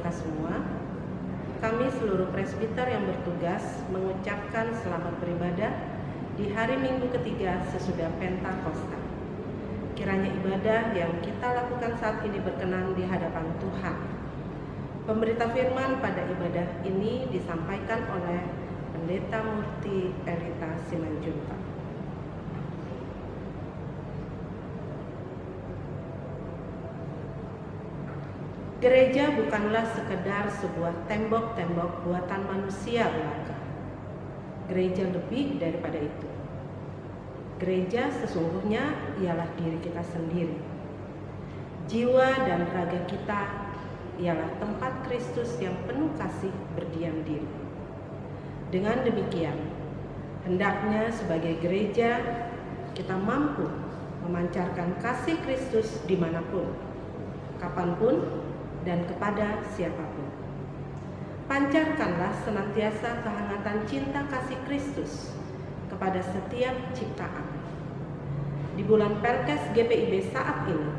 kita semua, kami seluruh presbiter yang bertugas mengucapkan selamat beribadah di hari Minggu ketiga sesudah Pentakosta. Kiranya ibadah yang kita lakukan saat ini berkenan di hadapan Tuhan. Pemberita firman pada ibadah ini disampaikan oleh Pendeta Murti Elita Simanjuntak. Gereja bukanlah sekedar sebuah tembok-tembok buatan manusia belaka. Gereja lebih daripada itu. Gereja sesungguhnya ialah diri kita sendiri. Jiwa dan raga kita ialah tempat Kristus yang penuh kasih berdiam diri. Dengan demikian, hendaknya sebagai gereja kita mampu memancarkan kasih Kristus dimanapun, kapanpun, dan kepada siapapun. Pancarkanlah senantiasa kehangatan cinta kasih Kristus kepada setiap ciptaan. Di bulan Pelkes GPIB saat ini,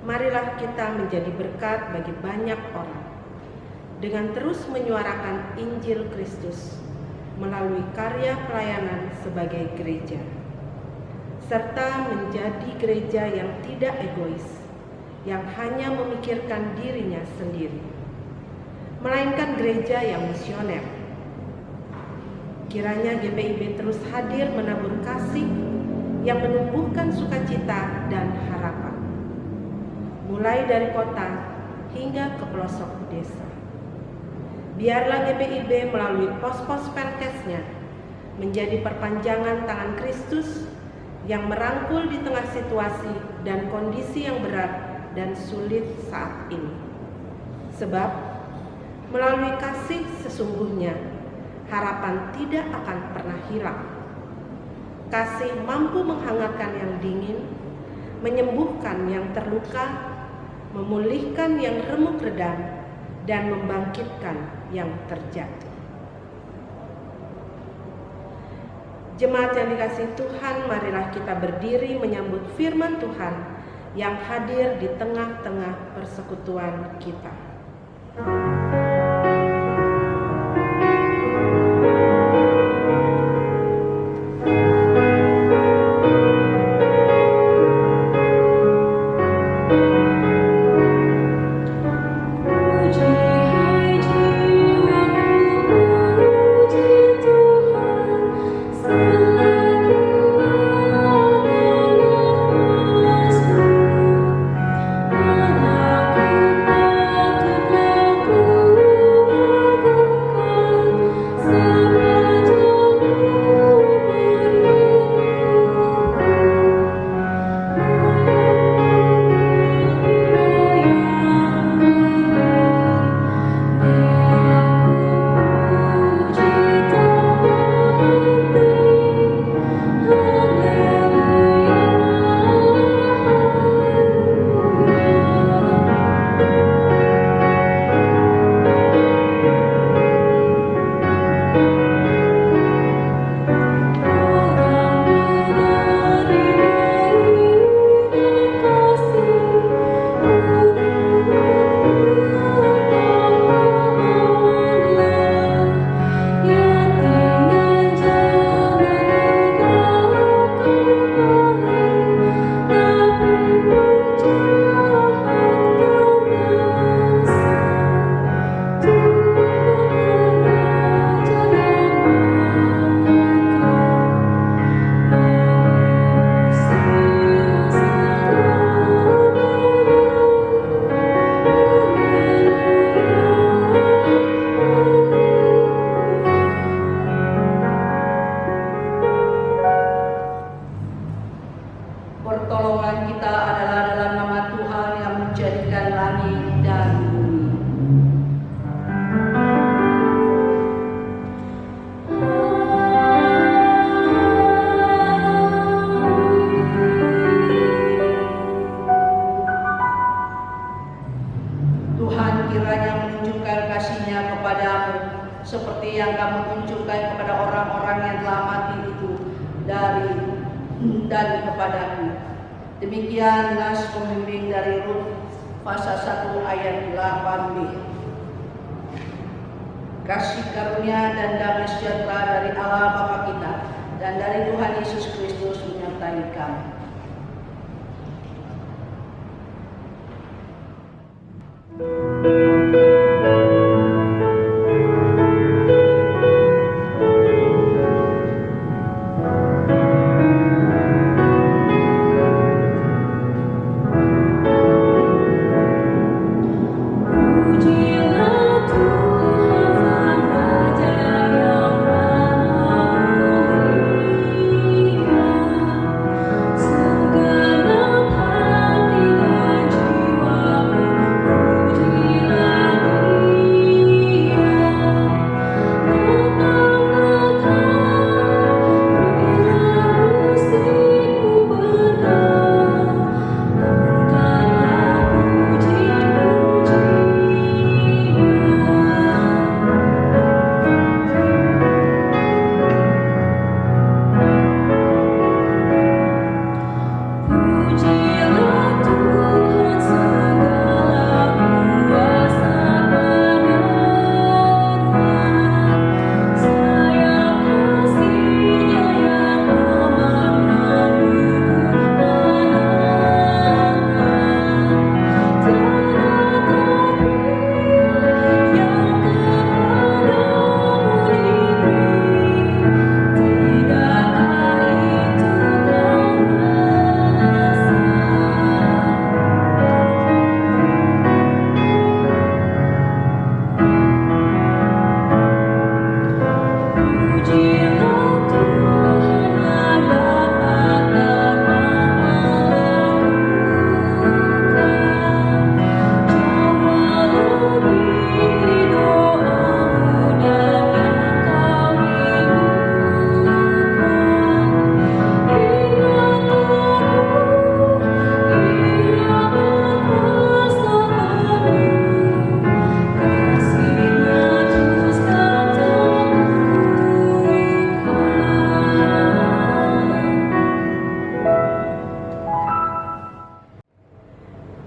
marilah kita menjadi berkat bagi banyak orang dengan terus menyuarakan Injil Kristus melalui karya pelayanan sebagai gereja, serta menjadi gereja yang tidak egois, yang hanya memikirkan dirinya sendiri, melainkan gereja yang misioner. Kiranya GPIB terus hadir menabur kasih yang menumbuhkan sukacita dan harapan, mulai dari kota hingga ke pelosok desa. Biarlah GPIB melalui pos-pos Pelkesnya menjadi perpanjangan tangan Kristus yang merangkul di tengah situasi dan kondisi yang berat dan sulit saat ini. Sebab melalui kasih sesungguhnya harapan tidak akan pernah hilang. Kasih mampu menghangatkan yang dingin, menyembuhkan yang terluka, memulihkan yang remuk redam, dan membangkitkan yang terjatuh. Jemaat yang dikasihi Tuhan, marilah kita berdiri menyambut firman Tuhan yang hadir di tengah-tengah persekutuan kita. seperti yang kamu tunjukkan kepada orang-orang yang telah mati itu dan kepadaku. Demikian nas pembimbing dari Rut pasal 1 ayat 8b. kasih karunia dan damai sejahtera dari Allah Bapa kita dan dari Tuhan Yesus Kristus menyertai kami.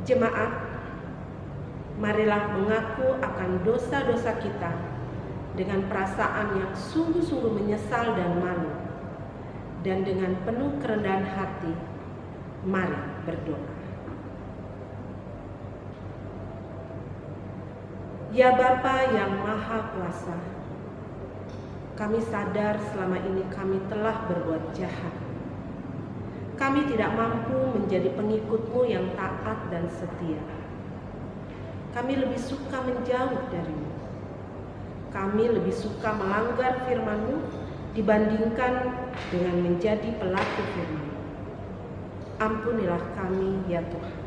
Jemaat, marilah mengaku akan dosa-dosa kita dengan perasaan yang sungguh-sungguh menyesal dan malu. Dan dengan penuh kerendahan hati, mari berdoa. Ya Bapa yang Maha Kuasa, kami sadar selama ini kami telah berbuat jahat. Kami tidak mampu menjadi pengikut-Mu yang taat dan setia. Kami lebih suka menjauh dari-Mu. Kami lebih suka melanggar firman-Mu dibandingkan dengan menjadi pelaku firman. Ampunilah kami ya Tuhan.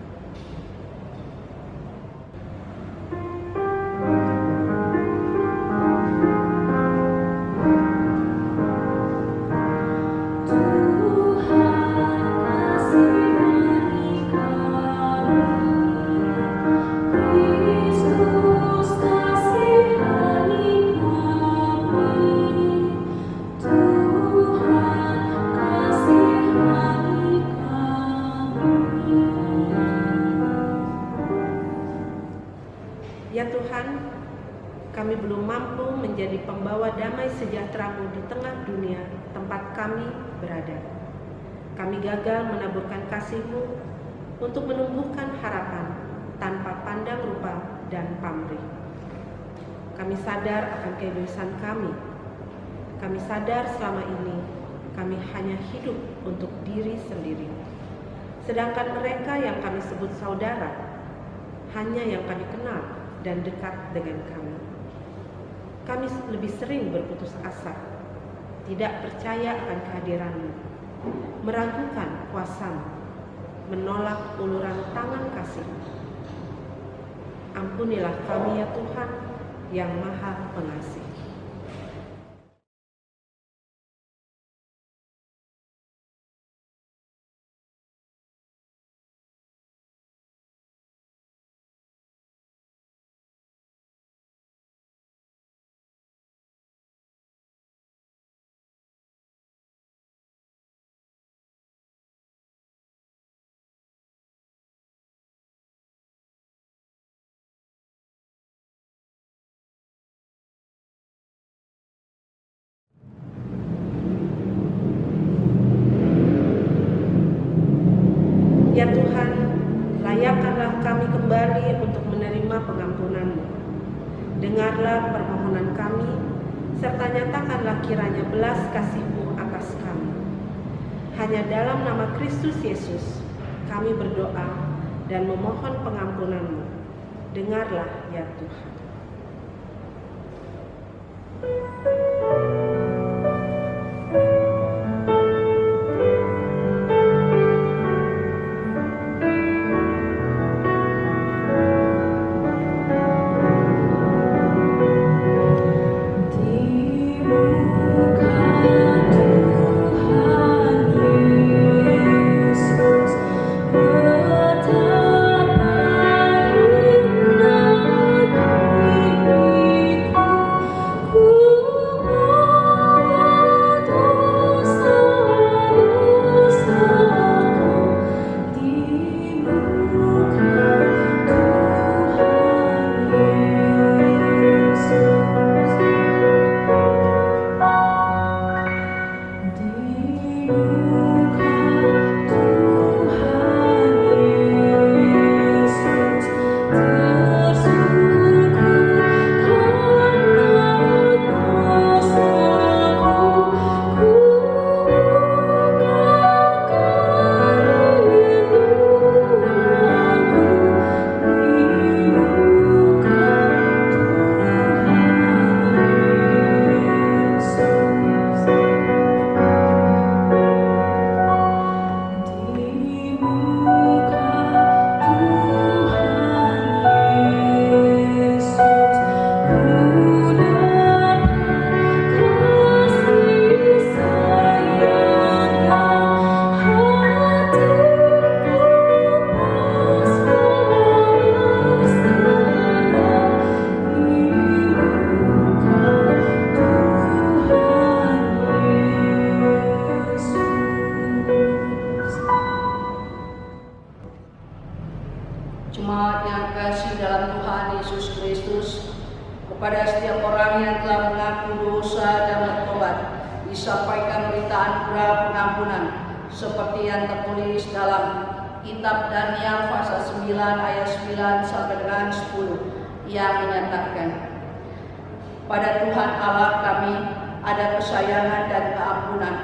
Ya Tuhan, kami belum mampu menjadi pembawa damai sejahtera-Mu di tengah dunia tempat kami berada. Kami gagal menaburkan kasih-Mu untuk menumbuhkan harapan tanpa pandang rupa dan pamrih. Kami sadar akan keegoisan kami. Kami sadar selama ini kami hanya hidup untuk diri sendiri. Sedangkan mereka yang kami sebut saudara hanya yang kami kenal dan dekat dengan kami. Kami lebih sering berputus asa, tidak percaya akan kehadiran-Mu, meragukan kuasa-Mu, menolak uluran tangan kasih. Ampunilah kami ya Tuhan yang Maha Pengasih. Dengarlah permohonan kami, serta nyatakanlah kiranya belas kasih-Mu atas kami. Hanya dalam nama Kristus Yesus kami berdoa dan memohon pengampunan-Mu. Dengarlah ya Tuhan. Jemaat yang kasih dalam Tuhan Yesus Kristus, kepada setiap orang yang telah mengaku dosa dan bertobat, disampaikan berita anugerah pengampunan seperti yang tertulis dalam kitab Daniel pasal 9 ayat 9 sampai dengan 10 yang menyatakan, pada Tuhan Allah kami ada kesayangan dan keampunan,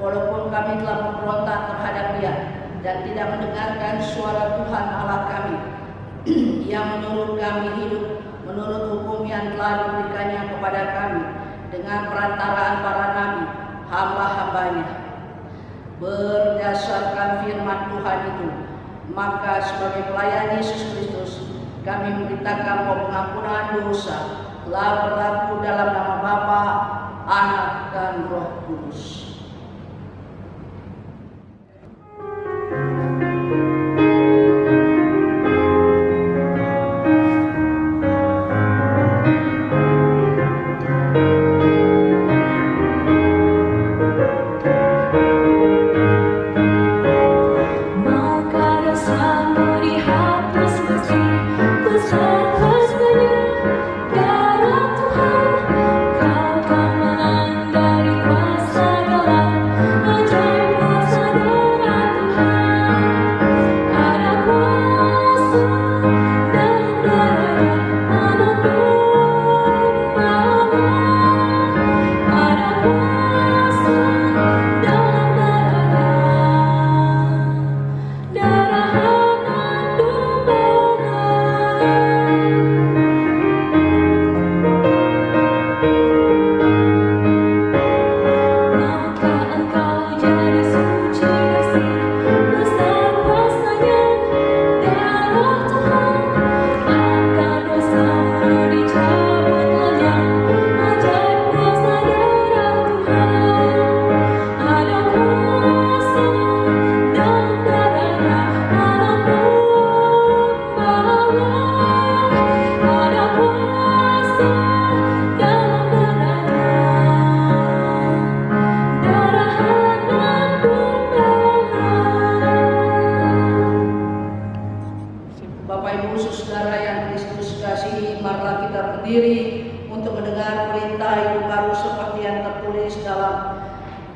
walaupun kami telah memberontak terhadap Dia dan tidak mendengarkan suara Tuhan Allah kami yang menyuruh kami hidup menurut hukum yang telah diberikannya kepada kami dengan perantaraan para nabi, hamba-hambanya. Berdasarkan firman Tuhan itu, maka sebagai pelayan Yesus Kristus, kami memberitakan bahwa pengampunan dosa telah berlaku dalam nama Bapa, Anak, dan Roh Kudus.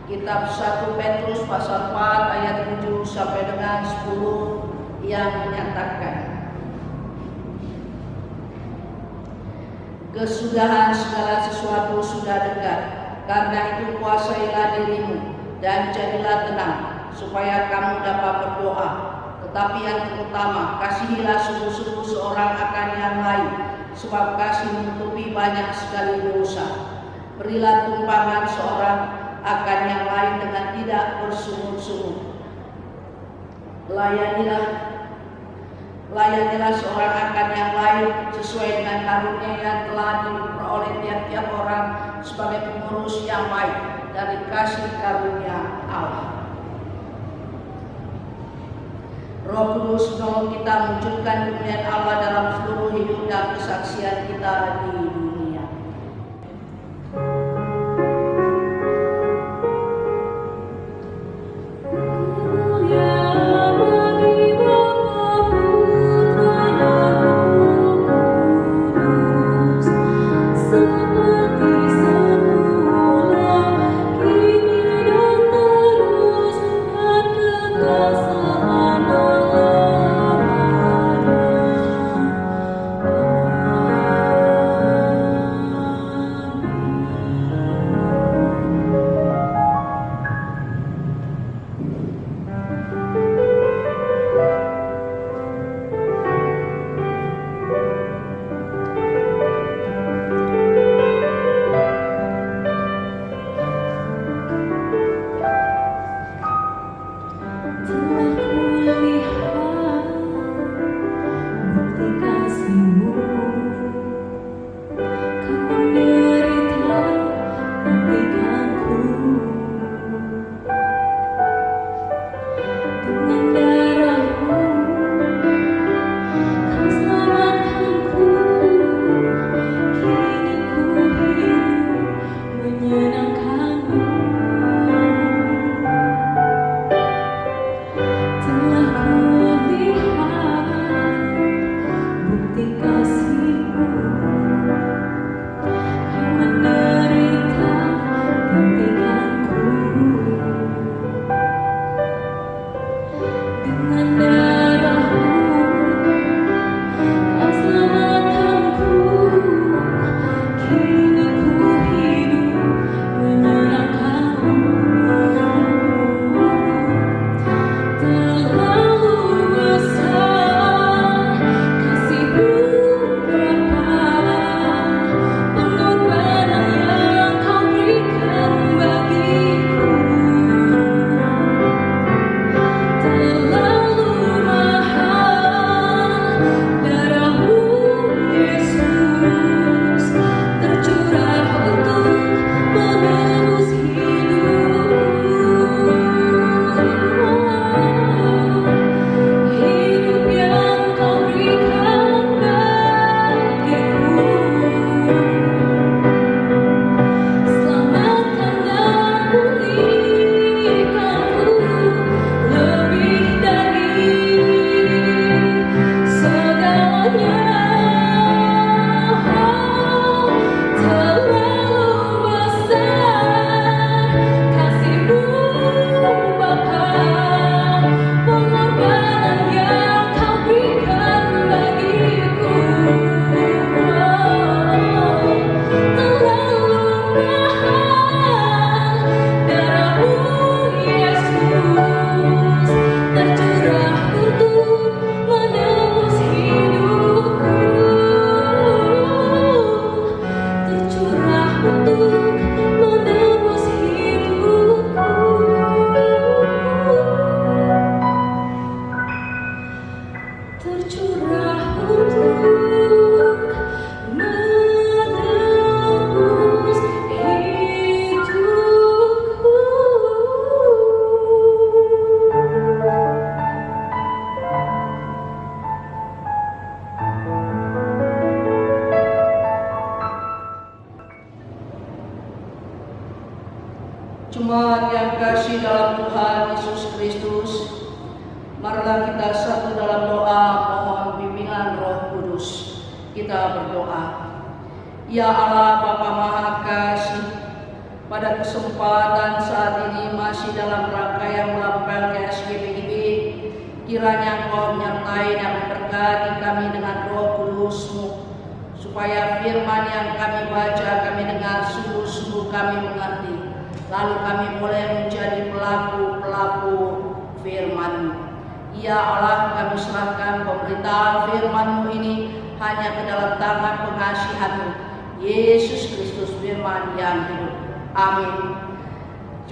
Kitab 1 Petrus pasal 4 ayat 7 sampai dengan 10 yang menyatakan, Kesudahan segala sesuatu sudah dekat. Karena itu kuasailah dirimu dan jadilah tenang, supaya kamu dapat berdoa. Tetapi yang terutama, kasihilah sungguh-sungguh seorang akan yang lain, sebab kasih menutupi banyak sekali dosa. Berilah tumpangan seorang akan yang lain dengan tidak bersungut-sungut. Layanilah seorang akan yang lain sesuai dengan karunia yang telah diperoleh tiap-tiap orang sebagai pengurus yang baik dari kasih karunia Allah. Roh Kudus menolong kita mewujudkan kemuliaan Allah dalam seluruh hidup dan kesaksian kita di dunia. Jemaat yang kasih dalam Tuhan Yesus Kristus, marilah kita satu dalam doa mohon bimbingan Roh Kudus. Kita berdoa. Ya Allah Bapa Maha Kasih, pada kesempatan saat ini masih dalam rangkaian melampirkan SGPIB, kiranya Engkau menyertai dan memberkati kami dengan Roh Kudus-Mu, supaya firman yang kami baca, kami dengar, sungguh-sungguh kami mengerti, lalu kami boleh menjadi pelaku-pelaku firman-Mu. Ya Allah, kami serahkan pemberitaan firman-Mu ini hanya ke dalam tangan pengasihan-Mu, Yesus Kristus firman yang hidup. Amin.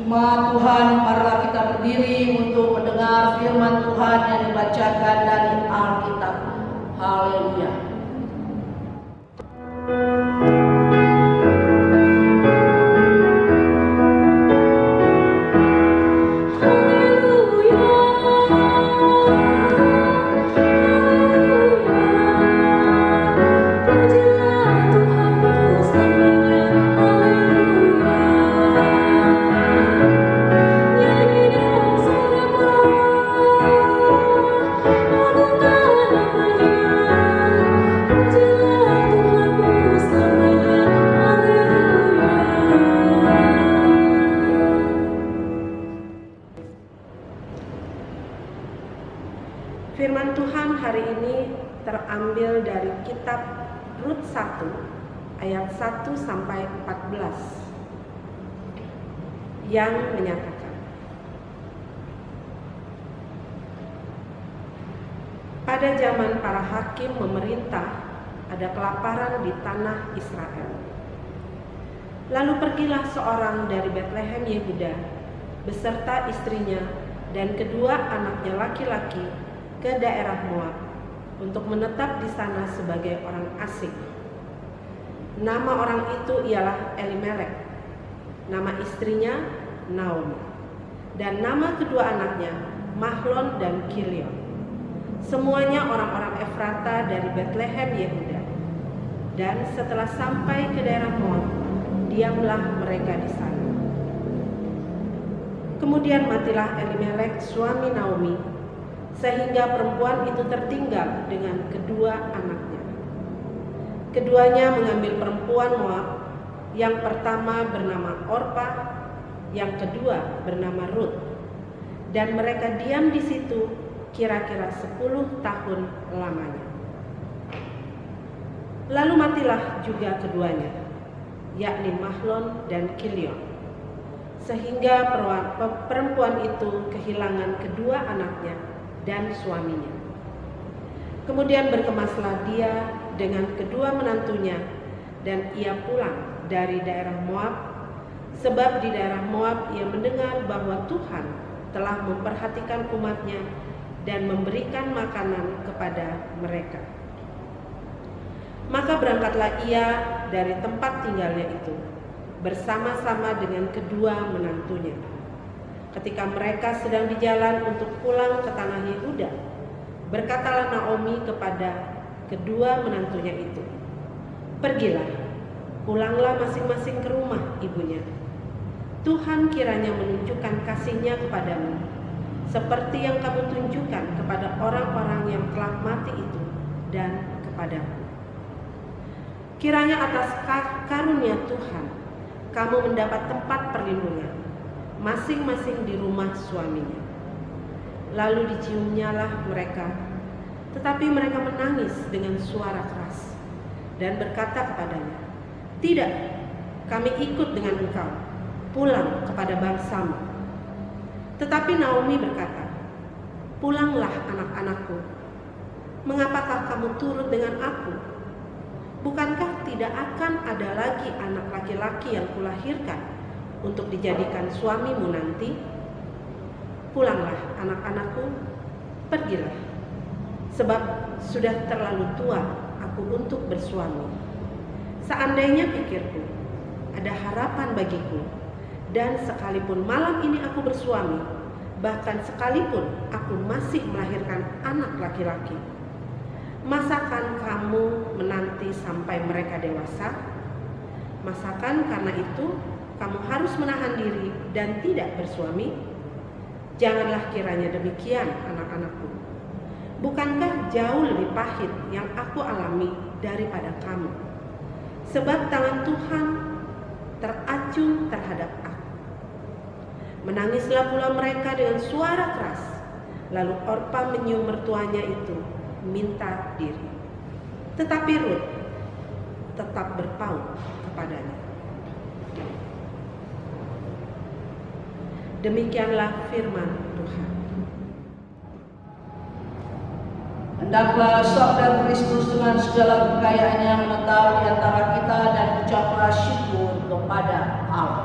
Jemaat Tuhan, marilah kita berdiri untuk mendengar firman Tuhan yang dibacakan dari Alkitab. Haleluya. Firman Tuhan hari ini terambil dari kitab Rut 1 ayat 1 sampai 14 yang menyatakan, pada zaman para hakim memerintah ada kelaparan di tanah Israel. Lalu pergilah seorang dari Betlehem Yehuda beserta istrinya dan kedua anaknya laki-laki ke daerah Moab untuk menetap di sana sebagai orang asing. Nama orang itu ialah Elimelek, nama istrinya Naomi, dan nama kedua anaknya Mahlon dan Kilion. Semuanya orang-orang Efrata dari Betlehem Yehuda. Dan setelah sampai ke daerah Moab, diamlah mereka di sana. Kemudian matilah Elimelek suami Naomi, sehingga perempuan itu tertinggal dengan kedua anaknya. Keduanya mengambil perempuan Moab, yang pertama bernama Orpa, yang kedua bernama Rut, dan mereka diam di situ kira-kira 10 tahun lamanya. Lalu matilah juga keduanya, yakni Mahlon dan Kilion, sehingga perempuan itu kehilangan kedua anaknya dan suaminya. Kemudian berkemaslah dia dengan kedua menantunya, dan ia pulang dari daerah Moab, sebab di daerah Moab ia mendengar bahwa Tuhan telah memperhatikan umatnya dan memberikan makanan kepada mereka. Maka berangkatlah ia dari tempat tinggalnya itu bersama-sama dengan kedua menantunya. Ketika mereka sedang di jalan untuk pulang ke tanah Yehuda, berkatalah Naomi kepada kedua menantunya itu, "Pergilah, pulanglah masing-masing ke rumah ibunya. Tuhan kiranya menunjukkan kasih-Nya kepadamu, seperti yang kamu tunjukkan kepada orang-orang yang telah mati itu dan kepadaku. Kiranya atas karunia Tuhan, kamu mendapat tempat perlindungan, masing-masing di rumah suaminya." Lalu diciumnyalah mereka, tetapi mereka menangis dengan suara keras dan berkata kepadanya, "Tidak, kami ikut dengan engkau, pulang kepada bangsamu." Tetapi Naomi berkata, "Pulanglah anak-anakku, mengapakah kamu turut dengan aku? Bukankah tidak akan ada lagi anak laki-laki yang kulahirkan untuk dijadikan suamimu nanti? Pulanglah anak-anakku, pergilah, sebab sudah terlalu tua aku untuk bersuami. Seandainya pikirku, ada harapan bagiku, dan sekalipun malam ini aku bersuami, bahkan sekalipun aku masih melahirkan anak laki-laki, masakan kamu menanti sampai mereka dewasa? Masakan karena itu kamu harus menahan diri dan tidak bersuami? Janganlah kiranya demikian, anak-anakku. Bukankah jauh lebih pahit yang aku alami daripada kamu? Sebab tangan Tuhan teracung terhadap aku." Menangislah pula mereka dengan suara keras. Lalu Orpa menyium mertuanya itu, minta diri. Tetapi Rut tetap berpaut kepadanya. Demikianlah firman Tuhan. Hendaklah sabda Kristus dengan segala kekayaannya menetap di antara kita dan ucaplah syukur kepada Allah.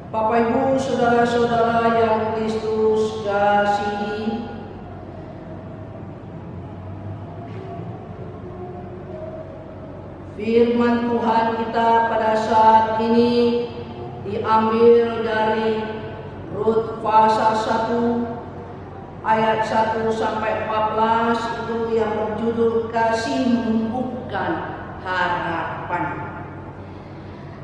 Bapak Ibu, saudara-saudara yang Kristus kasihi, firman Tuhan kita pada saat ini diambil dari Rut pasal 1 ayat 1 sampai 14, itu yang berjudul kasih menumbuhkan harapan.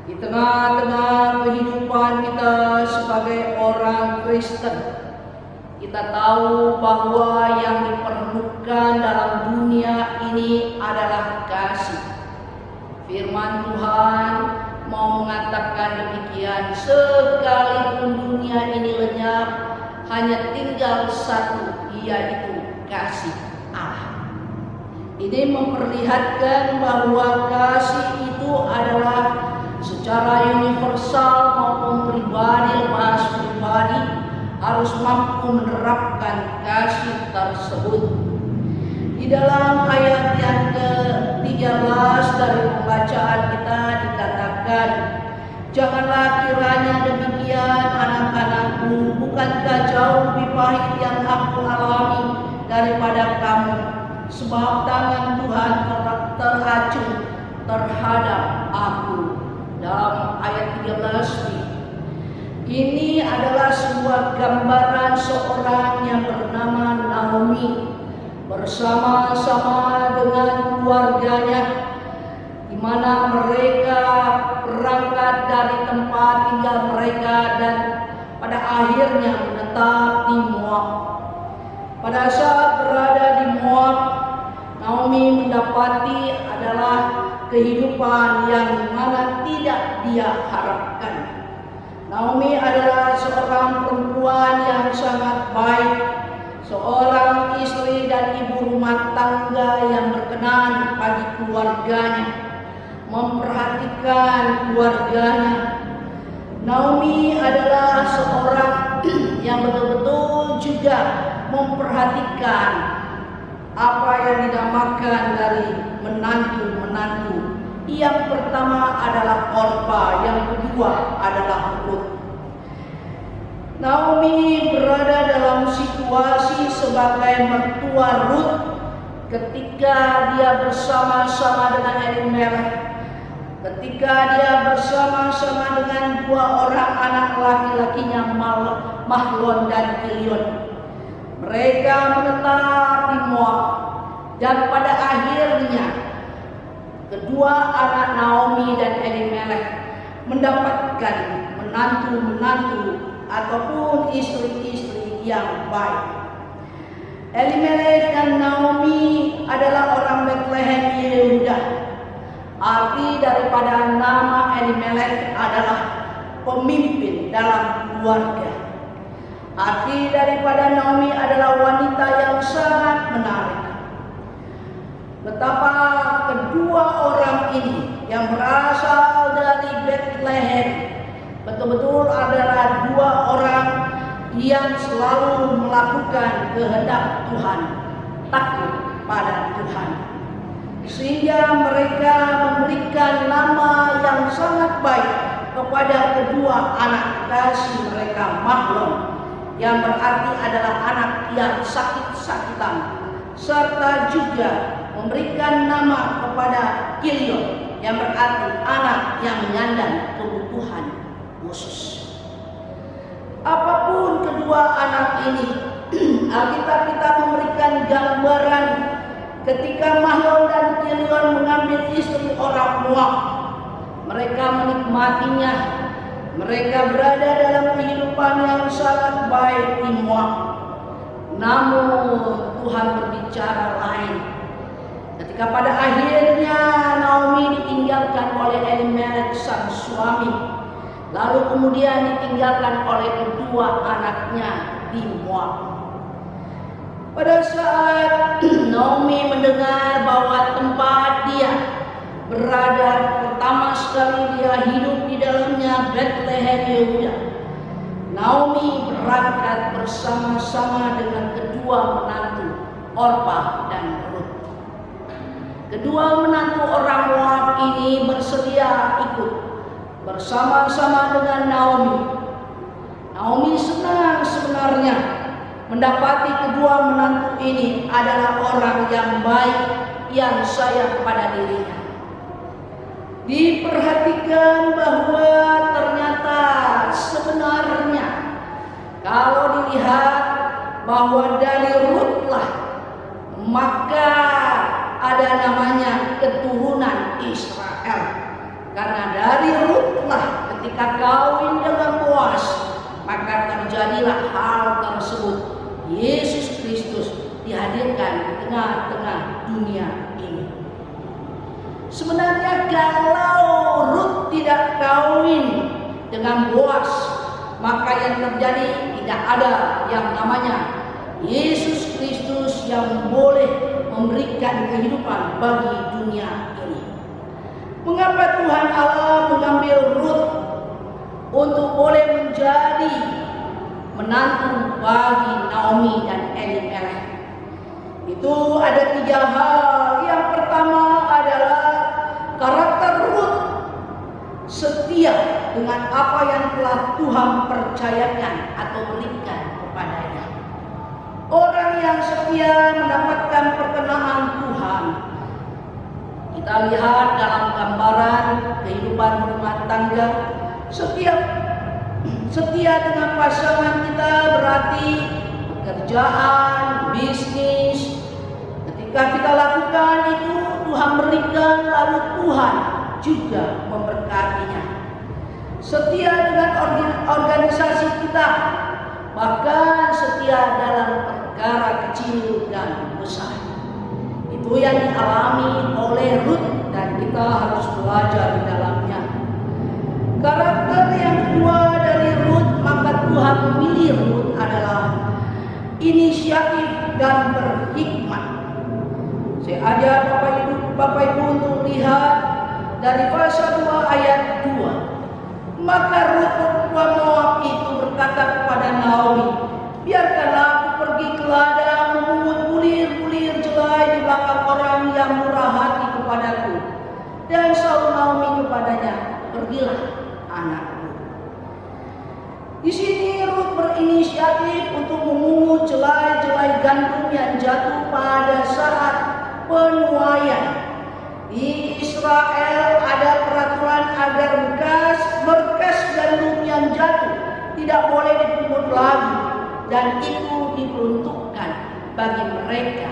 Di tengah-tengah kehidupan kita sebagai orang Kristen, kita tahu bahwa yang diperlukan dalam dunia ini adalah kasih. Firman Tuhan mau mengatakan demikian, sekalipun dunia ini lenyap, hanya tinggal satu, yaitu kasih Allah. Ini memperlihatkan bahwa kasih itu adalah secara universal maupun pribadi lepas pribadi harus mampu menerapkan kasih tersebut. Di dalam ayat yang ke-13 dari pembacaan kita dikatakan, janganlah kiranya demikian anak-anakku, bukankah jauh lebih pahit yang aku alami daripada kamu, sebab tangan Tuhan teracung terhadap aku. Dalam ayat 13 ini adalah sebuah gambaran seorang yang bernama Naomi bersama-sama dengan keluarganya, di mana mereka berangkat dari tempat tinggal mereka dan pada akhirnya menetap di Moab. Pada saat berada di Moab, Naomi mendapati adalah kehidupan yang mana tidak dia harapkan. Naomi adalah seorang perempuan yang sangat baik, seorang istri dan ibu rumah tangga yang berkenan bagi keluarganya, memperhatikan keluarganya. Naomi adalah seorang yang betul-betul juga memperhatikan apa yang dinamakan dari menantu-menantu. Yang pertama adalah Orpa, yang kedua adalah Rut. Naomi berada dalam situasi sebagai mertua Rut ketika dia bersama-sama dengan Elimelech, ketika dia bersama-sama dengan dua orang anak laki-lakinya Mahlon dan Kilion. Mereka menetap di Moab, dan pada akhirnya kedua anak Naomi dan Elimelech mendapatkan menantu-menantu ataupun istri-istri yang baik. Elimelech dan Naomi adalah orang Bethlehem Yehuda. Arti daripada nama Elimelech adalah pemimpin dalam keluarga. Arti daripada Naomi adalah wanita yang sangat menarik. Betapa kedua orang ini yang berasal dari Bethlehem betul-betul adalah dua orang yang selalu melakukan kehendak Tuhan, takut pada Tuhan, sehingga mereka memberikan nama yang sangat baik kepada kedua anak kasih mereka, Mahlon, yang berarti adalah anak yang sakit-sakitan, serta juga memberikan nama kepada Kilion yang berarti anak yang menyandang kebutuhan khusus. Apapun kedua anak ini, Alkitab kita memberikan gambaran ketika Mahlon dan Kilion mengambil istri orang Moab. Mereka menikmatinya. Mereka berada dalam kehidupan yang sangat baik di Moab. Namun Tuhan berbicara lain. Ketika pada akhirnya Naomi ditinggalkan oleh Elimelek sang suami, lalu kemudian ditinggalkan oleh kedua anaknya di Moab. Pada saat Naomi mendengar bahwa tempat dia berada, pertama sekali dia hidup di dalamnya Bethlehem Yehuda, Naomi berangkat bersama-sama dengan kedua menantu Orpa dan Rut. Kedua menantu orang Moab ini bersedia ikut bersama-sama dengan Naomi. Naomi senang sebenarnya mendapati kedua menantu ini adalah orang yang baik, yang sayang pada dirinya. Diperhatikan bahwa ternyata sebenarnya kalau dilihat bahwa dari Rutlah maka ada namanya keturunan Israel. Karena dari Rutlah ketika kawin dengan Boaz, maka terjadilah hal tersebut. Yesus Kristus dihadirkan di tengah-tengah dunia ini. Sebenarnya kalau Rut tidak kawin dengan Boaz, maka yang terjadi tidak ada yang namanya Yesus Kristus yang boleh memberikan kehidupan bagi dunia ini. Mengapa Tuhan Allah mengambil Rut untuk boleh menjadi menantu bagi Naomi dan Elimelek? Itu ada 3 hal. Yang pertama adalah karakter Rut setia dengan apa yang telah Tuhan percayakan atau berikan kepadanya. Orang yang setia mendapatkan perkenan Tuhan. Kita lihat dalam gambaran kehidupan rumah tangga, setia dengan pasangan kita berarti pekerjaan, bisnis. Ketika kita lakukan itu, Tuhan berikan, lalu Tuhan juga memberkatinya. Setia dengan organisasi kita, bahkan setia dalam perkara kecil dan besar. Itu yang dialami oleh Rut dan kita harus belajar di dalamnya. Karakter yang kedua dari Rut, maka Tuhan memilih Rut adalah inisiatif dan berhikmat. Saya ajak Bapak Ibu untuk lihat dari pasal 2 ayat 2. Maka Rut perempuan Moab itu berkata kepada Naomi, biarkanlah aku pergi ke ladang memungut bulir-bulir jelai di belakang orang yang murah hati kepadaku. Dan sahut Naomi kepadanya, pergilah anakku. Di sini Rut berinisiatif untuk memungut jelai-jelai gandum yang jatuh pada saat penuaian. Di Israel ada peraturan agar berkas gandum yang jatuh tidak boleh dipungut lagi, dan itu diperuntukkan bagi mereka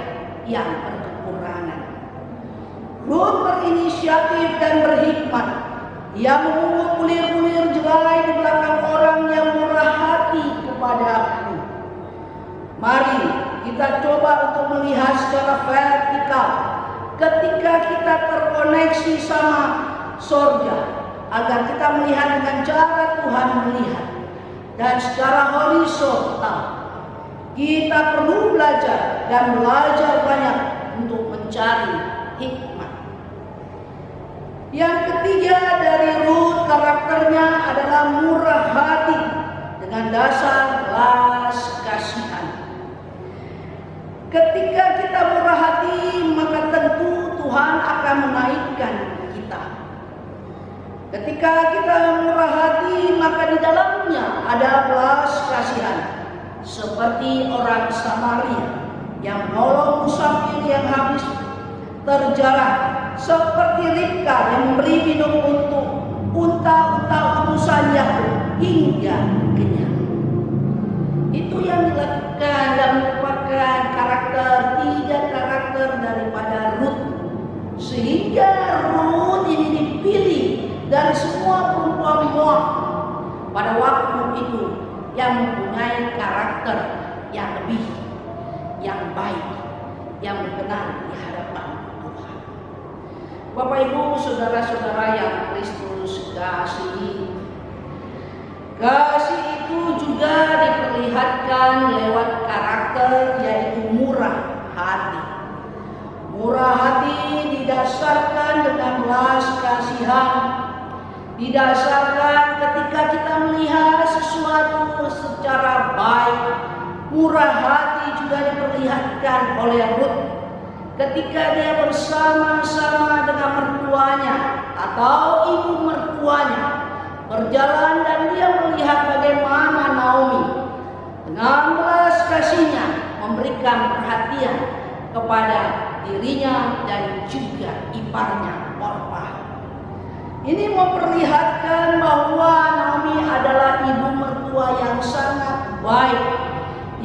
yang berkekurangan. Rut berinisiatif dan berhikmat. Ia memungut bulir-bulir jelai di belakang orang yang murah hati kepadaku. Mari kita coba untuk melihat secara vertikal. Ketika kita terkoneksi sama surga, agar kita melihat dengan cara Tuhan melihat. Dan secara horizontal, kita perlu belajar dan belajar banyak untuk mencari hikmat. Yang ketiga dari Rut, karakternya adalah murah hati dengan dasar belas kasihan. Ketika kita murah hati, maka tentu Tuhan akan menaikkan kita. Ketika kita murah hati, maka di dalamnya ada belas kasihan. Seperti orang Samaria yang menolong musafir yang habis terjalan. Seperti Ribka yang memberi minum untuk unta-unta utusan Yakub hingga kenyang. Sehingga Rut ini dipilih dari semua perempuan Moab pada waktu itu yang mempunyai karakter yang baik, yang berkenan di hadapan Tuhan. Bapak Ibu, saudara-saudara yang Kristus kasihi, kasih itu juga diperlihatkan lewat karakter, yaitu murah hati. Murah hati didasarkan dengan belas kasihan, didasarkan ketika kita melihat sesuatu secara baik. Murah hati juga diperlihatkan oleh Rut ketika dia bersama-sama dengan mertuanya atau ibu mertuanya berjalan, dan dia melihat bagaimana Naomi dengan belas kasihnya memberikan perhatian kepada dirinya dan juga iparnya Orpah. Ini memperlihatkan bahwa Naomi adalah ibu mertua yang sangat baik,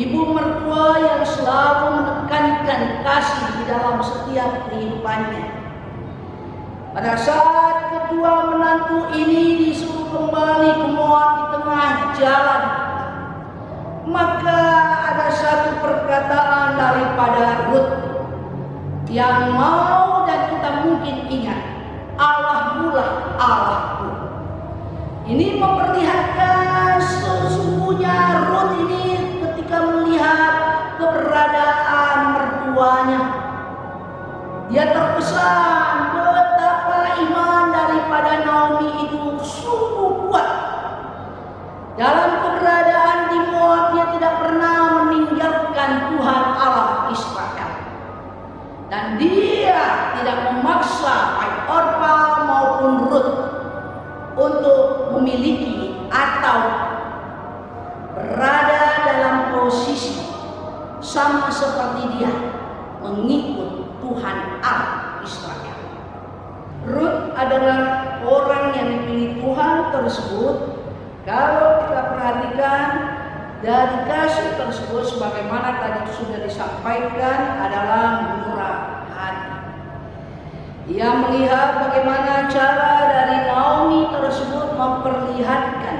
ibu mertua yang selalu menekankan kasih di dalam setiap kehidupannya. Pada saat kedua menantu ini disuruh kembali ke Moab di tengah jalan, maka ada satu perkataan daripada Rut yang mau dan kita mungkin ingat, Allahmu lah Allahku. Ini memperlihatkan sesungguhnya Rut ini ketika melihat keberadaan mertuanya, dia terkesan betapa iman daripada Naomi itu sungguh kuat. Dalam keberadaan di Moab, dia tidak pernah meninggalkan Tuhan Allah Israel. Dan dia tidak memaksa baik Orpah maupun Rut untuk memiliki atau berada dalam posisi sama seperti dia mengikut Tuhan Allah Israel. Rut adalah orang yang dipilih Tuhan tersebut. Kalau kita perhatikan dari kasih tersebut, sebagaimana tadi sudah disampaikan, adalah murah hati. Dia melihat bagaimana cara dari Naomi tersebut memperlihatkan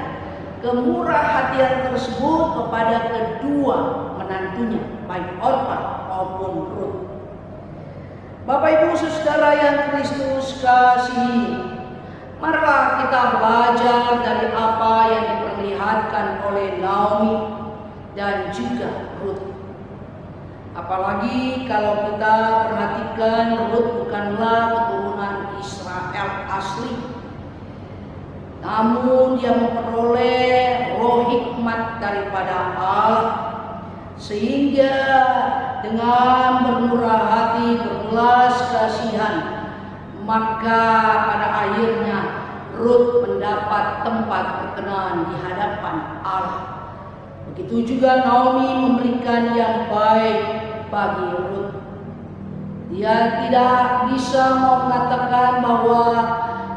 kemurahan tersebut kepada kedua menantunya, baik Orpah maupun Rut. Bapak Ibu saudara yang Kristus kasihi, marilah kita belajar dari apa yang diperlihatkan oleh Naomi dan juga Rut. Apalagi kalau kita perhatikan, Rut bukanlah keturunan Israel asli, namun dia memperoleh roh hikmat daripada Allah, sehingga dengan bermurah hati, berbelas kasihan, maka pada akhirnya Rut mendapat tempat berkenan di hadapan Allah. Begitu juga Naomi memberikan yang baik bagi Rut. Dia tidak bisa mengatakan bahwa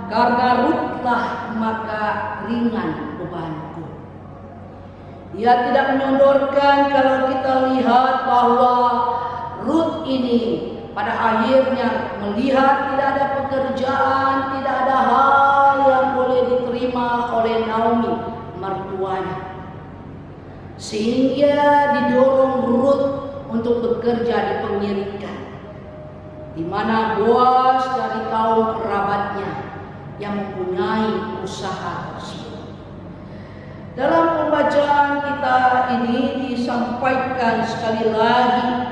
karena Rutlah maka ringan bebanku. Dia tidak menyodorkan kalau kita lihat bahwa Rut ini pada akhirnya melihat tidak ada pekerjaan, tidak ada hal yang boleh diterima oleh Naomi mertuanya, sehingga didorong Rut untuk bekerja di pengirikan, di mana Boas dari kaum kerabatnya yang mempunyai usaha tersebut. Dalam pembacaan kita ini disampaikan sekali lagi,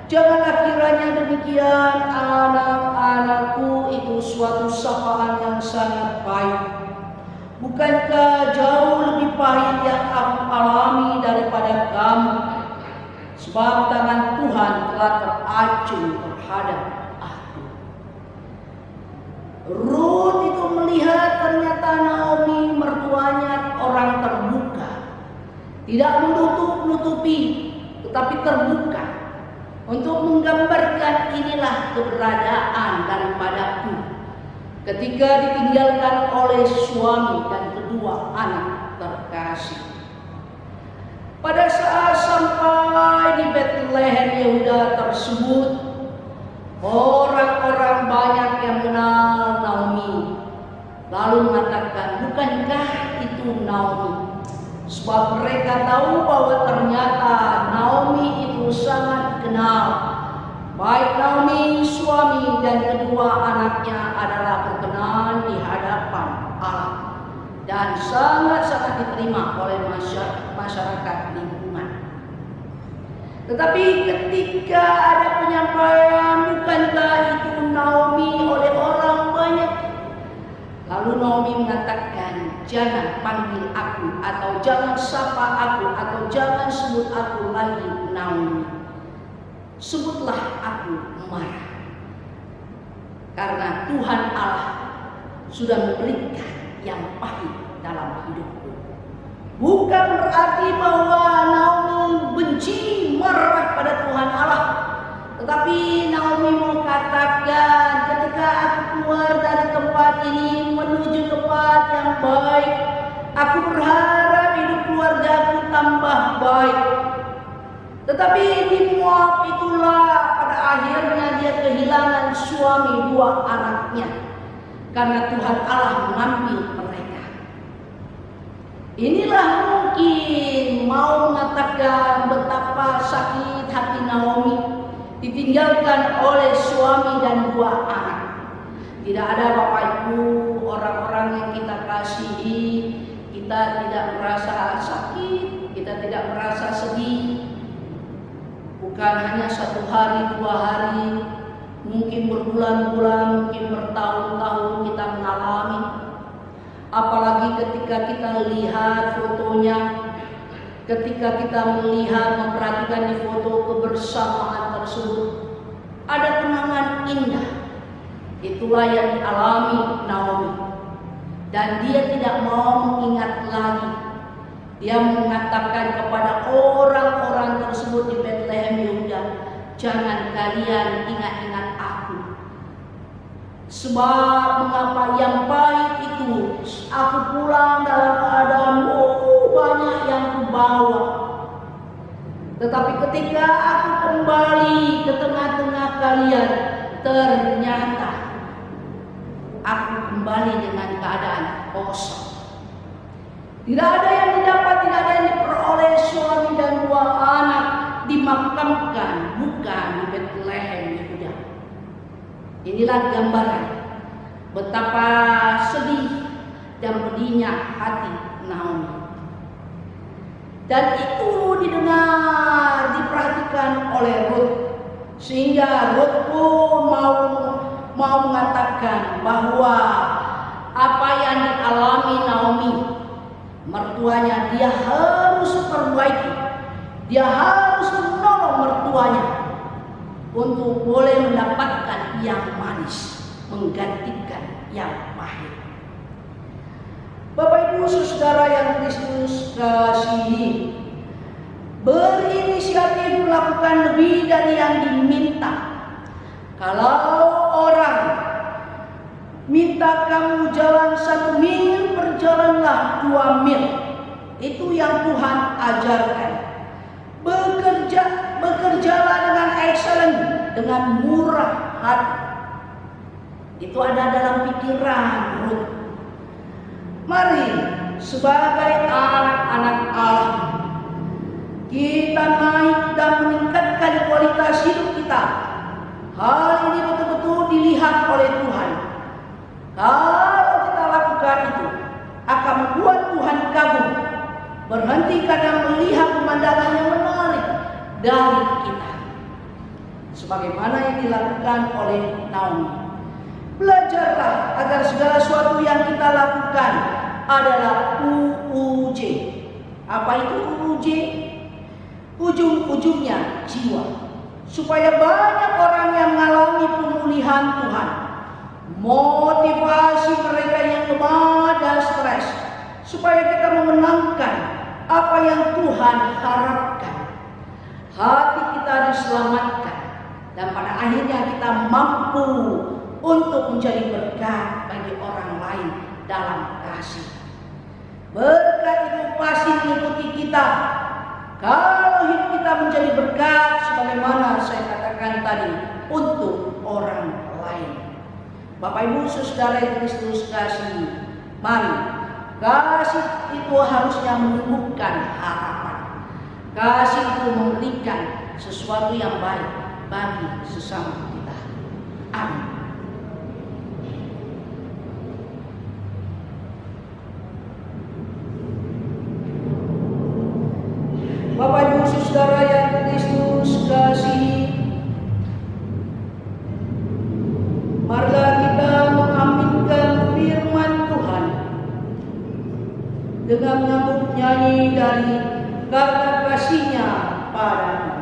janganlah kiranya demikian, anak-anakku, itu suatu sapaan yang sangat baik. Bukankah jauh lebih pahit yang aku alami daripada kamu? Sebab tangan Tuhan telah teracung terhadap aku. Rut itu melihat ternyata Naomi mertuanya orang terbuka, tidak menutup-nutupi, tetapi terbuka untuk menggambarkan inilah keberadaan daripadaku ketika ditinggalkan oleh suami dan kedua anak terkasih. Pada saat sampai di Bethlehem Yehuda tersebut, orang-orang banyak yang menang terima oleh masyarakat lingkungan. Tetapi ketika ada penyampaian, bukankah itu Naomi oleh orang banyak? Lalu Naomi mengatakan, jangan panggil aku, atau jangan sapa aku, atau jangan sebut aku lagi Naomi. Sebutlah aku Mara. Karena Tuhan Allah sudah memberikan yang pahit dalam hidupku. Bukan berarti bahwa Naomi benci, marah pada Tuhan Allah. Tetapi Naomi mau katakan, ketika aku keluar dari tempat ini menuju tempat yang baik, aku berharap hidup keluargaku tambah baik. Tetapi di Moab itulah pada akhirnya dia kehilangan suami 2 anaknya. Karena Tuhan Allah mengambil mereka. Inilah mungkin mau mengatakan betapa sakit hati Naomi ditinggalkan oleh suami dan 2 anak. Tidak ada Bapak Ibu, orang-orang yang kita kasihi, kita tidak merasa sakit, kita tidak merasa sedih. Bukan hanya 1 hari, 2 hari, mungkin berbulan-bulan, mungkin bertahun-tahun kita mengalami. Apalagi ketika kita lihat fotonya, ketika kita melihat, memperhatikan di foto kebersamaan tersebut, ada kenangan indah. Itulah yang dialami Naomi. Dan dia tidak mau mengingat lagi. Dia mengatakan kepada orang-orang tersebut di Bethlehem Yehuda, jangan kalian ingat-ingat aku. Sebab mengapa yang pahit itu aku pulang dalam keadaan banyak yang kubawa. Tetapi ketika aku kembali ke tengah-tengah kalian, ternyata aku kembali dengan keadaan kosong. Tidak ada yang didapat, tidak ada yang diperoleh. Suami dan 2 anak dimakamkan bukan di Bethlehem Yehuda. Inilah gambaran betapa sedih dan pedihnya hati Naomi. Dan itu didengar, diperhatikan oleh Rut, sehingga Rut pun mau mengatakan bahwa apa yang dialami Naomi, mertuanya dia harus perbaiki, dia harus menolong mertuanya untuk boleh mendapatkan yang manis, menggantikan yang pahit. Bapak Ibu Saudara yang Kristus kasihi, berinisiatif melakukan lebih dari yang diminta. Kalau orang minta kamu jalan 1 mil, berjalanlah 2 mil. Itu yang Tuhan ajarkan. Bekerjalah dengan excellent, dengan murah hati. Itu ada dalam pikiran Rut. Mari sebagai anak-anak Allah, kita naik dan meningkatkan kualitas hidup kita. Hal ini betul-betul dilihat oleh Tuhan. Kalau kita lakukan itu, akan membuat Tuhan kagum, berhenti kadang melihat pemandangan yang menarik dari kita. Sebagaimana yang dilakukan oleh Naomi. Belajarlah agar segala sesuatu yang kita lakukan adalah UUJ. Apa itu UUJ? Ujung-ujungnya jiwa. Supaya banyak orang yang mengalami pemulihan Tuhan. Motivasi mereka yang lemah dan stres, supaya kita memenangkan apa yang Tuhan harapkan. Hati kita diselamatkan, dan pada akhirnya kita mampu untuk menjadi berkat bagi orang lain dalam kasih. Berkat itu pasti mengikuti kita. Kalau hidup kita menjadi berkat, sebagaimana saya katakan tadi, untuk orang lain. Bapak Ibu Saudara yang Kristus kasih, mari, kasih itu harusnya menumbuhkan harapan. Kasih itu memberikan sesuatu yang baik bagi sesama kita. Amin. kita menyambut nyanyi dari karena kasih-Nya padamu.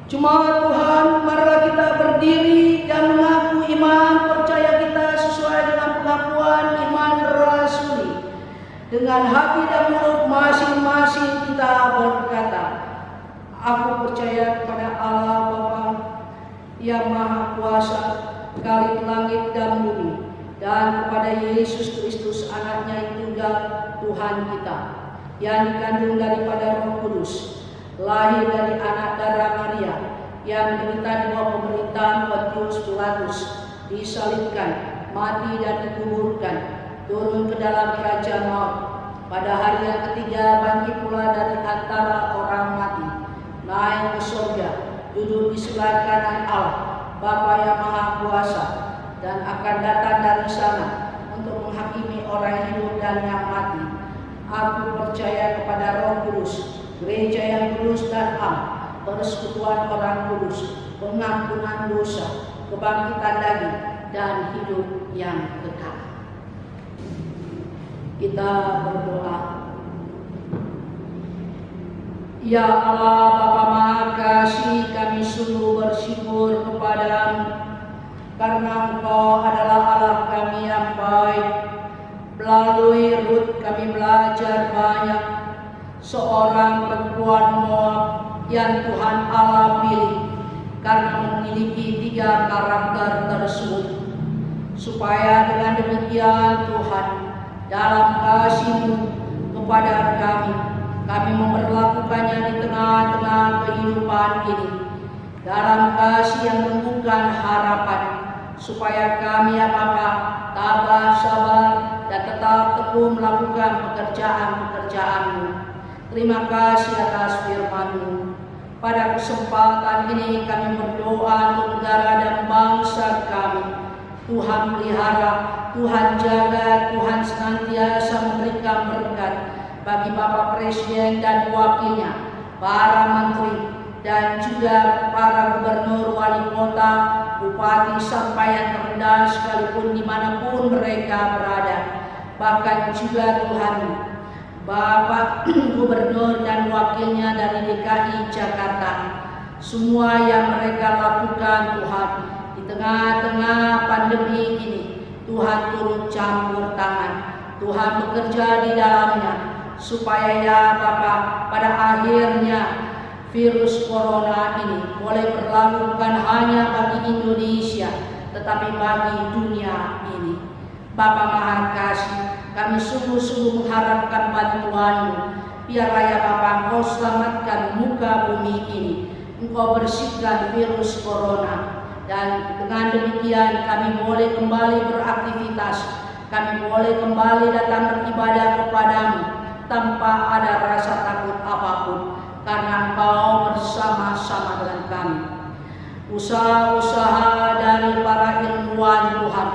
Jemaat Tuhan, marilah kita berdiri dan mengaku iman percaya kita sesuai dengan pengakuan iman rasuli. Dengan hati dan mulut masing-masing kita berkata, aku percaya kepada Allah Bapa yang Maha Kuasa, Khalik langit dan bumi, dan kepada Yesus Kristus anaknya yang tunggal Tuhan kita, yang dikandung daripada Roh Kudus, lahir dari anak darah Maria, yang menderita di bawah pemerintahan Pontius Pilatus, disalibkan, mati dan dikuburkan, turun ke dalam kerajaan maut, pada hari yang ketiga bangkit pula dari antara orang mati, naik ke surga, duduk di sebelah kanan Allah, Bapa yang Maha Kuasa, dan akan datang dari sana untuk menghakimi orang hidup dan yang mati. Aku percaya kepada Roh Kudus, gereja yang kudus dan am, persekutuan orang kudus, pengampunan dosa, kebangkitan daging, dan hidup yang kekal. Kita berdoa. Ya Allah Bapa Maha Kasih, kami sungguh bersyukur kepadamu karena Engkau adalah Allah kami yang baik. Melalui Rut kami belajar banyak, seorang perempuan Moab yang Tuhan Allah pilih karena memiliki 3 karakter tersebut, supaya dengan demikian Tuhan dalam kasih-Mu kepada kami memperlakukannya di tengah-tengah kehidupan ini dalam kasih yang menumbuhkan harapan, supaya kami ya Bapa tabah, sabar, dan tetap tekun melakukan pekerjaan-pekerjaan-Mu. Terima kasih atas firman-Mu. Pada kesempatan ini kami berdoa untuk negara dan bangsa kami. Tuhan pelihara, Tuhan jaga, Tuhan senantiasa memberikan berkat bagi Bapak Presiden dan wakilnya, para menteri, dan juga para gubernur, wali kota, bupati, sampai yang terendah sekalipun dimanapun mereka berada. Bahkan juga Tuhan, Bapak Gubernur dan wakilnya dari DKI Jakarta, semua yang mereka lakukan Tuhan di tengah-tengah pandemi ini, Tuhan turut campur tangan, Tuhan bekerja di dalamnya, supaya ya Bapak pada akhirnya virus corona ini boleh berlalu bukan hanya bagi Indonesia, tetapi bagi dunia ini. Bapa Maha Kasih, kami sungguh-sungguh mengharapkan bantuan-Mu Biarlah ya Bapa, Engkau selamatkan muka bumi ini. Engkau bersihkan virus corona. Dan dengan demikian kami boleh kembali beraktivitas. Kami boleh kembali datang beribadah kepadamu tanpa ada rasa takut apapun. Karena Engkau bersama-sama dengan kami. Usaha-usaha dari para ilmuwan Tuhan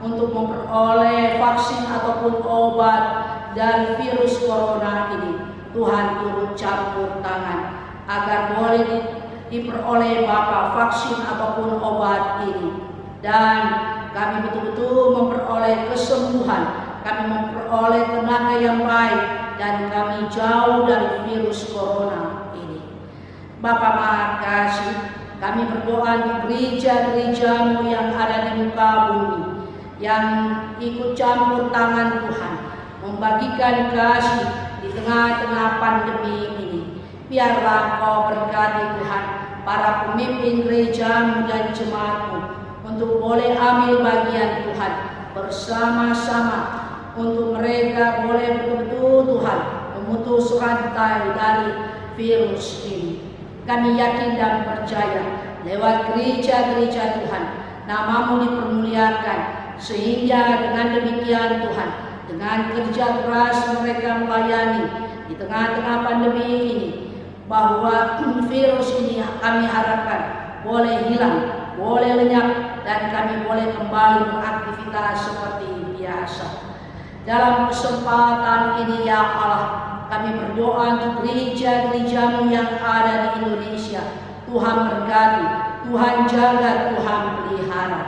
untuk memperoleh vaksin ataupun obat dari virus corona ini, Tuhan turut campur tangan agar boleh diperoleh Bapa vaksin ataupun obat ini. Dan kami betul-betul memperoleh kesembuhan, kami memperoleh tenaga yang baik, dan kami jauh dari virus corona ini. Bapa Maha Kasih, kami berdoa di gereja-gerejamu yang ada di muka bumi, yang ikut campur tangan Tuhan, membagikan kasih di tengah-tengah pandemi ini. Biarlah Kau berkati Tuhan para pemimpin gerejamu dan jemaatmu untuk boleh ambil bagian Tuhan bersama-sama, untuk mereka boleh betul-betul Tuhan memutus rantai dari virus ini. Kami yakin dan percaya lewat gereja-gereja Tuhan, Namamu dipermuliakan, sehingga dengan demikian Tuhan, dengan kerja keras mereka melayani di tengah-tengah pandemi ini, bahwa virus ini kami harapkan boleh hilang, boleh lenyap, dan kami boleh kembali beraktivitas seperti biasa. Dalam kesempatan ini ya Allah, kami berdoa untuk gereja-gerejamu yang ada di Indonesia. Tuhan berkati, Tuhan jaga, Tuhan pelihara.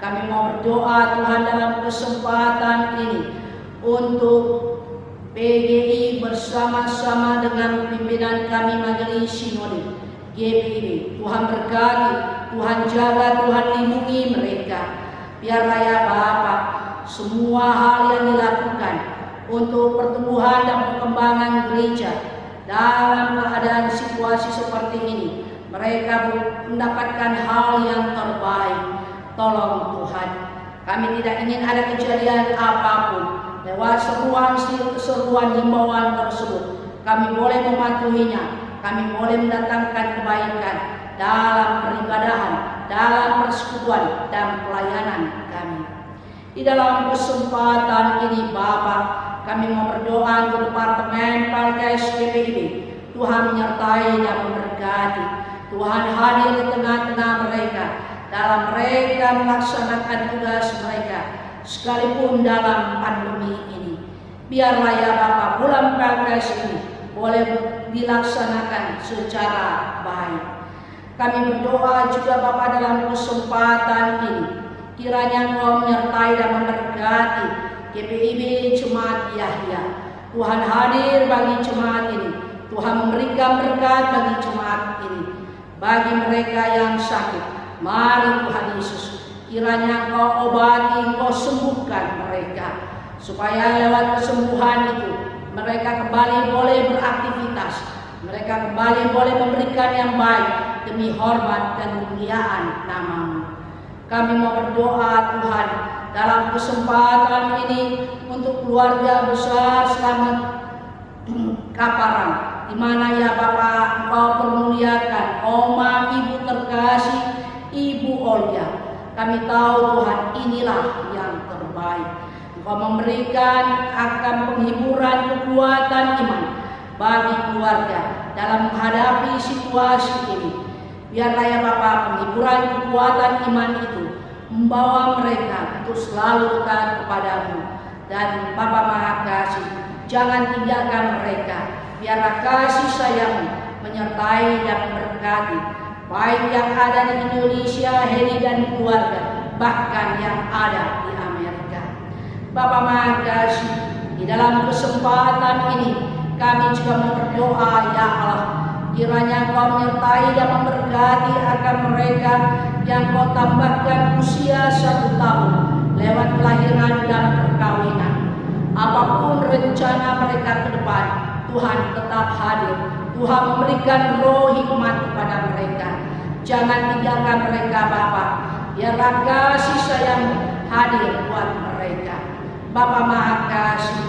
Kami mau berdoa Tuhan dalam kesempatan ini untuk PGI bersama-sama dengan pimpinan kami Majelis Sinode GPIB. Tuhan berkati, Tuhan jaga, Tuhan lindungi mereka. Biarlah ya Bapa, semua hal yang dilakukan untuk pertumbuhan dan perkembangan gereja dalam keadaan situasi seperti ini, mereka mendapatkan hal yang terbaik. Tolong Tuhan, kami tidak ingin ada kejadian apapun. Lewat seruan himbauan tersebut, kami boleh mematuhinya, kami boleh mendatangkan kebaikan dalam peribadahan, dalam persekutuan dan pelayanan kami. Di dalam kesempatan ini Bapa, kami mau berdoa untuk Departemen Parkes GPIB. Tuhan menyertai dan memberkati. Tuhan hadir di tengah-tengah mereka dalam mereka melaksanakan tugas mereka, sekalipun dalam pandemi ini. Biarlah ya Bapa, bulan Parkes ini boleh dilaksanakan secara baik. Kami berdoa juga Bapa dalam kesempatan ini, kiranya Engkau menyertai dan memberkati GPIB Jemaat Yahya. Tuhan hadir bagi jemaat ini. Tuhan memberikan berkat bagi jemaat ini. Bagi mereka yang sakit, mari Tuhan Yesus, kiranya Engkau obati, Engkau sembuhkan mereka, supaya lewat kesembuhan itu mereka kembali boleh beraktivitas, mereka kembali boleh memberikan yang baik demi hormat dan kemuliaan Namamu. Kami mau berdoa Tuhan dalam kesempatan ini untuk keluarga besar Selamat Kaparan, di mana ya Bapa Engkau permuliakan Oma Ibu terkasih Ibu Olga. Kami tahu Tuhan inilah yang terbaik. Engkau memberikan akan penghiburan kekuatan iman bagi keluarga dalam menghadapi situasi ini. Biarlah ya Bapa, penghiburan kekuatan iman itu membawa mereka untuk selalu dekat kepadamu. Dan Bapa Maha Kasih, jangan tinggalkan mereka. Biarlah kasih sayang menyertai dan memberkati, baik yang ada di Indonesia, Heli dan keluarga, bahkan yang ada di Amerika. Bapa Maha Kasih, di dalam kesempatan ini kami juga mau berdoa ya Allah, kiranya Kau menyertai dan memberkati akan mereka yang Kau tambahkan usia 1 tahun lewat kelahiran dan perkawinan. Apapun rencana mereka ke depan, Tuhan tetap hadir. Tuhan memberikan roh hikmat kepada mereka. Jangan tinggalkan mereka Bapa. Biarlah kasih sayang hadir buat mereka. Bapa Maha Kasih,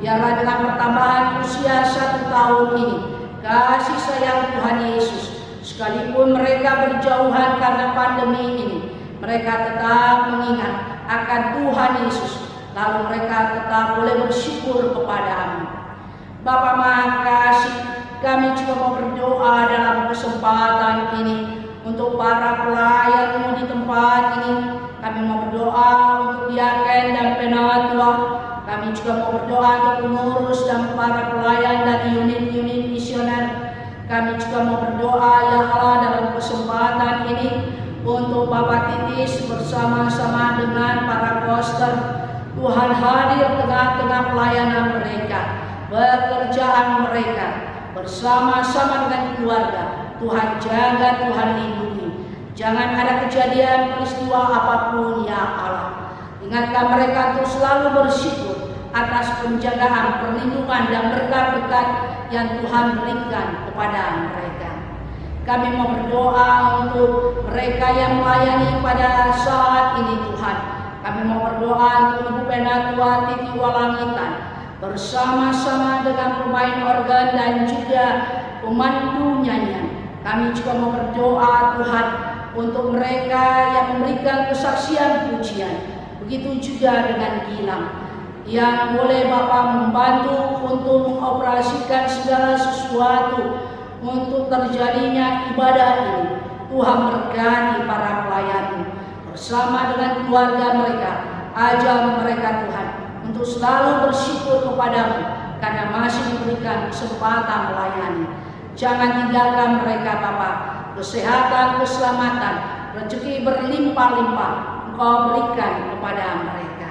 Biarlah dengan pertambahan usia 1 tahun ini, kasih sayang Tuhan Yesus, sekalipun mereka berjauhan karena pandemi ini, mereka tetap mengingat akan Tuhan Yesus, lalu mereka tetap boleh bersyukur kepada-Mu. Bapa Maha Kasih, kami juga mau berdoa dalam kesempatan ini untuk para pelayan-Mu di tempat ini. Kami mau berdoa untuk diaken dan penatua. Kami juga mau berdoa untuk pengurus dan para pelayan dari unit-unit misioner. Kami juga mau berdoa ya Allah dalam kesempatan ini untuk Bapak Titis bersama-sama dengan para poster. Tuhan hadir tengah-tengah pelayanan mereka, pekerjaan mereka, bersama-sama dengan keluarga. Tuhan jaga, Tuhan lindungi. Jangan ada kejadian peristiwa apapun ya Allah. Ingatkan mereka untuk selalu bersyukur atas penjagaan, perlindungan dan berkat-berkat yang Tuhan berikan kepada mereka. Kami mau berdoa untuk mereka yang melayani pada saat ini Tuhan. Kami mau berdoa untuk Ibu Penatua Titi Walangitan bersama-sama dengan pemain organ dan juga pemandu nyanyian. Kami juga mau berdoa Tuhan untuk mereka yang memberikan kesaksian pujian. Begitu juga dengan Gilang yang boleh Bapak membantu untuk mengoperasikan segala sesuatu untuk terjadinya ibadah ini. Tuhan berkati para pelayan bersama dengan keluarga mereka. Ajar mereka Tuhan untuk selalu bersyukur kepada-Mu karena masih diberikan kesempatan melayani. Jangan tinggalkan mereka Bapa. Kesehatan, keselamatan, rezeki berlimpah-limpah Engkau berikan kepada mereka.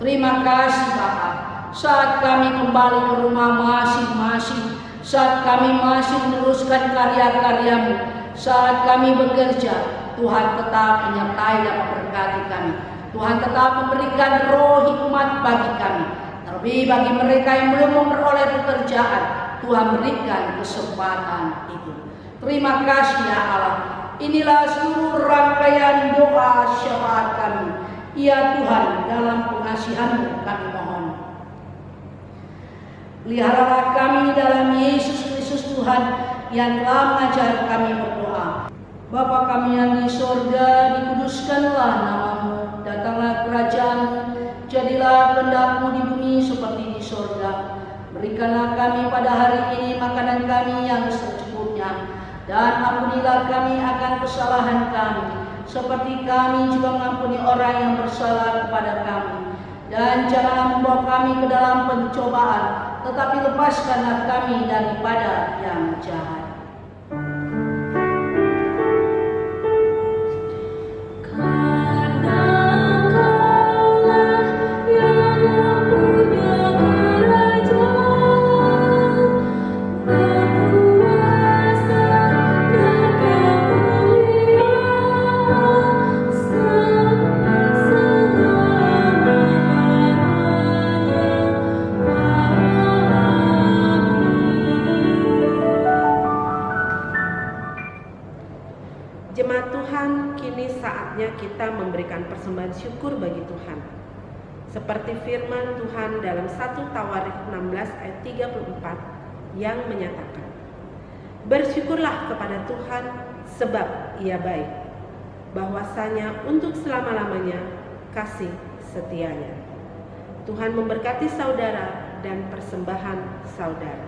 Terima kasih Bapa. Saat kami kembali ke rumah masing-masing, saat kami masih meneruskan karya-karya-Mu, saat kami bekerja, Tuhan tetap menyertai dan memberkati kami. Tuhan tetap memberikan roh hikmat bagi kami. Terlebih bagi mereka yang belum memperoleh pekerjaan, Tuhan berikan kesempatan itu. Terima kasih ya Allah. Inilah seluruh rangkaian doa syafaat kami. Ya Tuhan, dalam pengasihan-Mu kami mohon. Peliharalah kami dalam Yesus Kristus Tuhan yang telah mengajar kami berdoa. Bapa kami yang di sorga, dikuduskanlah nama-Mu, datanglah kerajaan-Mu, jadilah kehendak-Mu di bumi seperti di sorga. Berikanlah kami pada hari ini makanan kami yang secukupnya, dan ampunilah kami akan kesalahan kami, seperti kami juga mengampuni orang yang bersalah kepada kami. Dan janganlah membawa kami ke dalam pencobaan, tetapi lepaskanlah kami daripada yang jahat. Jemaat Tuhan, kini saatnya kita memberikan persembahan syukur bagi Tuhan. Seperti firman Tuhan dalam 1 Tawarikh 16 ayat 34 yang menyatakan, bersyukurlah kepada Tuhan sebab Ia baik, bahwasanya untuk selama-lamanya kasih setianya. Tuhan memberkati saudara dan persembahan saudara.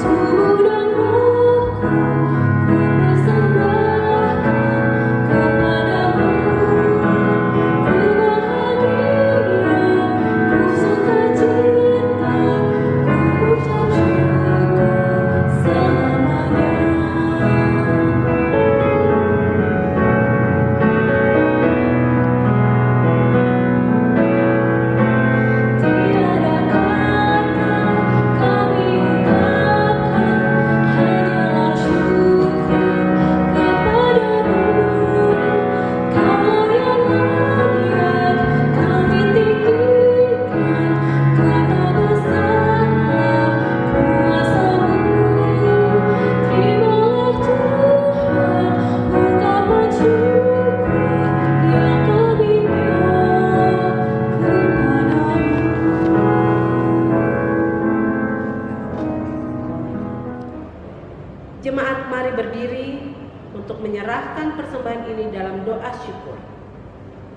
Tubuh dan roh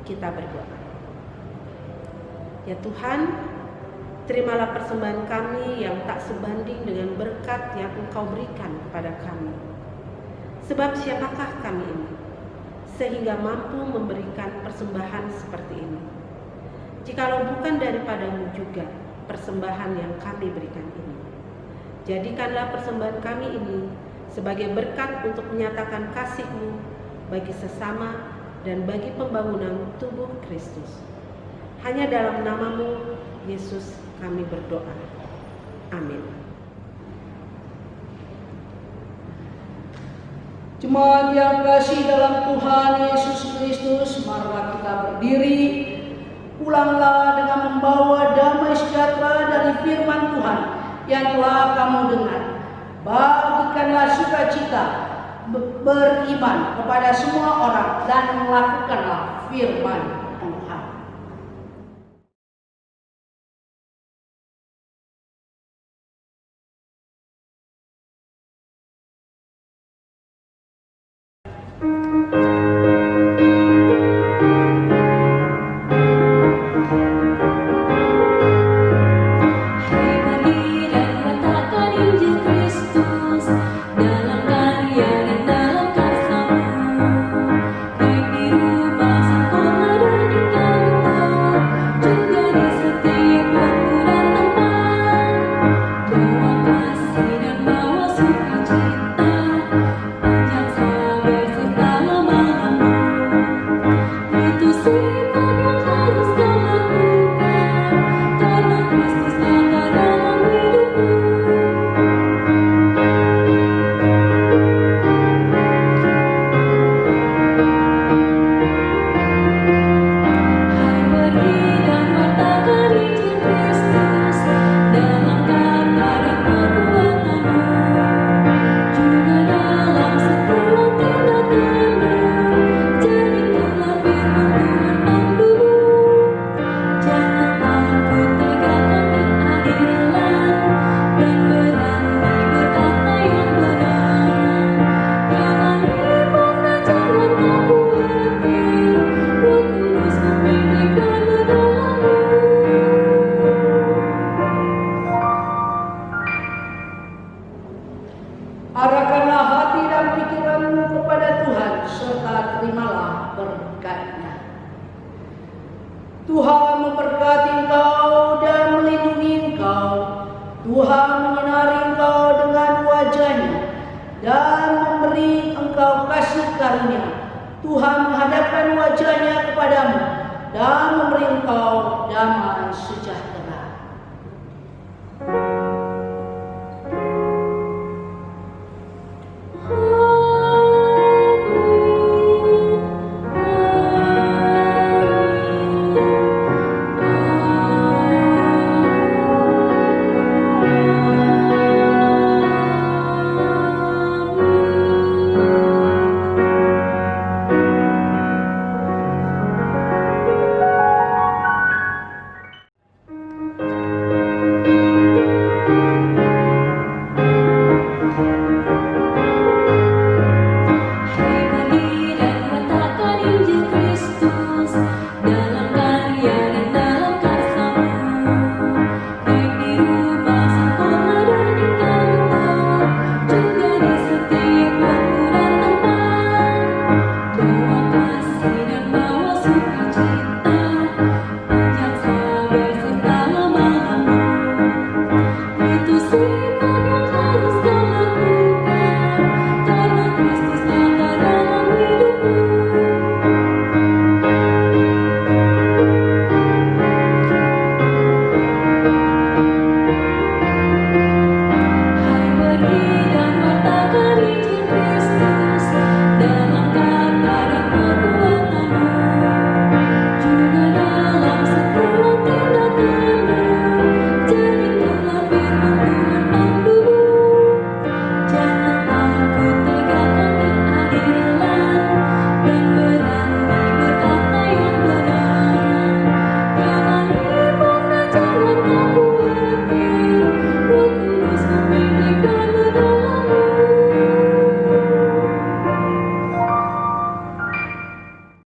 kita berdoa. Ya Tuhan, terimalah persembahan kami yang tak sebanding dengan berkat yang Engkau berikan kepada kami. Sebab siapakah kami ini, sehingga mampu memberikan persembahan seperti ini? Jikalau bukan daripadamu juga persembahan yang kami berikan ini. Jadikanlah persembahan kami ini sebagai berkat untuk menyatakan kasih-Mu bagi sesama dan bagi pembangunan tubuh Kristus. Hanya dalam nama-Mu, Yesus, kami berdoa. Amin. Jemaat yang kasih dalam Tuhan Yesus Kristus, marilah kita berdiri. Pulanglah dengan membawa damai sejahtera dari firman Tuhan yang telah kamu dengar. Bagikanlah sukacita beriman kepada semua orang dan melakukanlah firman Tuhan. Arahkanlah hati dan pikiranmu kepada Tuhan, serta terimalah berkat-Nya. Tuhan memberkati engkau dan melindungi engkau. Tuhan menyinari engkau dengan wajah-Nya dan memberi engkau kasih karunia. Tuhan menghadapkan wajah-Nya kepadamu dan memberi engkau damai sejahtera.